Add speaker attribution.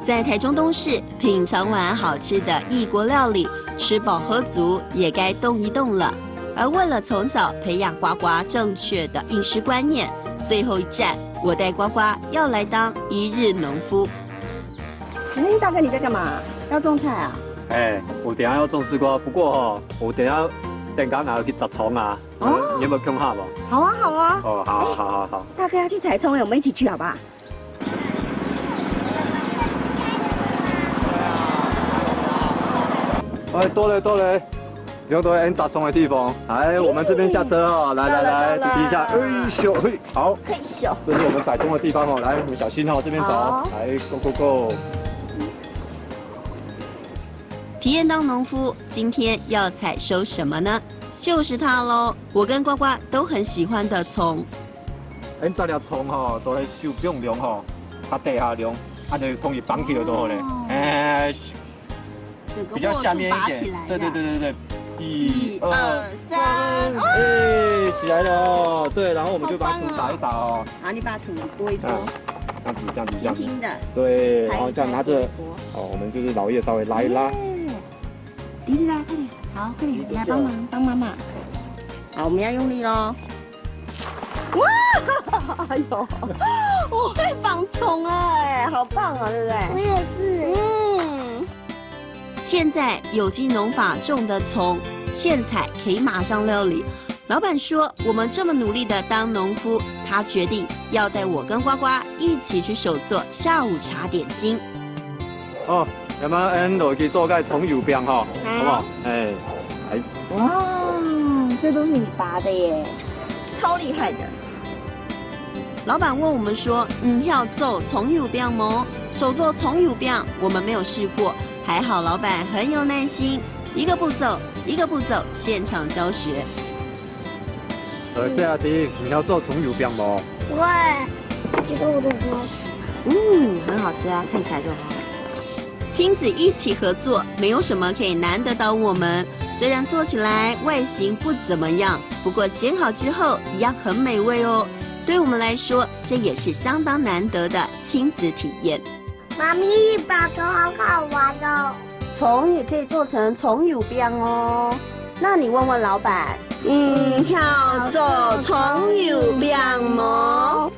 Speaker 1: 在台中东市品尝完好吃的异国料理，吃饱喝足，也该动一动了。而为了从小培养呱呱正确的饮食观念，最后一站，我带呱呱要来当一日农夫。
Speaker 2: 哎，大哥你在干嘛？要种菜啊？
Speaker 3: 哎，我等下要种丝瓜，不过我等下要去摘葱啊。哦，你有没有空下不？
Speaker 2: 好啊，好啊。
Speaker 3: 哦，好。
Speaker 2: 大哥要去采葱，我们一起去好不好？
Speaker 3: 哎，多嘞，不用多嘞，摘葱的地方。来，我们这边下车哦，来，主题一下，嘿，好，
Speaker 2: 嘿咻，
Speaker 3: 这是我们采葱的地方哦，来，你们小心哦，这边走，来 ，go。
Speaker 1: 体验当农夫，今天要采收什么呢？就是它喽，我跟呱呱都很喜欢的葱。
Speaker 3: 咱这粒葱吼，都是收不用量吼，它地下量，就容易绑起来就好嘞。哎，比较下面一点。对。1、2、3，哎，起来了哦。对，然后我们就把土打一打哦。
Speaker 2: 然后你把土拨一拨。
Speaker 3: 这样子。
Speaker 2: 轻轻的。
Speaker 3: 对，然后这样拿着，哦，我们就是老叶稍微拉一拉。
Speaker 2: 弟弟来，快点，好，快点，来帮妈妈。好，我们要用力喽。哇，哎呦，我会绑葱哎，好棒啊，对不对？
Speaker 4: 我也是。
Speaker 1: 现在有机农法种的葱，现采可以马上料理。老板说，我们这么努力的当农夫，他决定要带我跟呱呱一起去手做下午茶点心。
Speaker 3: 哦，那么俺就去做个葱油饼哈，好不好？哎，来。
Speaker 2: 哇，这都是你拔的耶，超厉害的。
Speaker 1: 老板问我们说，要做葱油饼吗？手做葱油饼我们没有试过，还好老板很有耐心，一个步骤现场教学。
Speaker 3: 夏迪，你要做葱油饼吗？
Speaker 4: 对，我觉得我都不好吃。
Speaker 2: 很好吃啊，看起来就很好吃。
Speaker 1: 亲子一起合作，没有什么可以难得倒我们。虽然做起来外形不怎么样，不过煎好之后一样很美味哦。对我们来说，这也是相当难得的亲子体验。
Speaker 4: 妈咪，把葱好好玩哦。
Speaker 1: 葱也可以做成葱油饼哦。那你问问老板，要做葱油饼吗？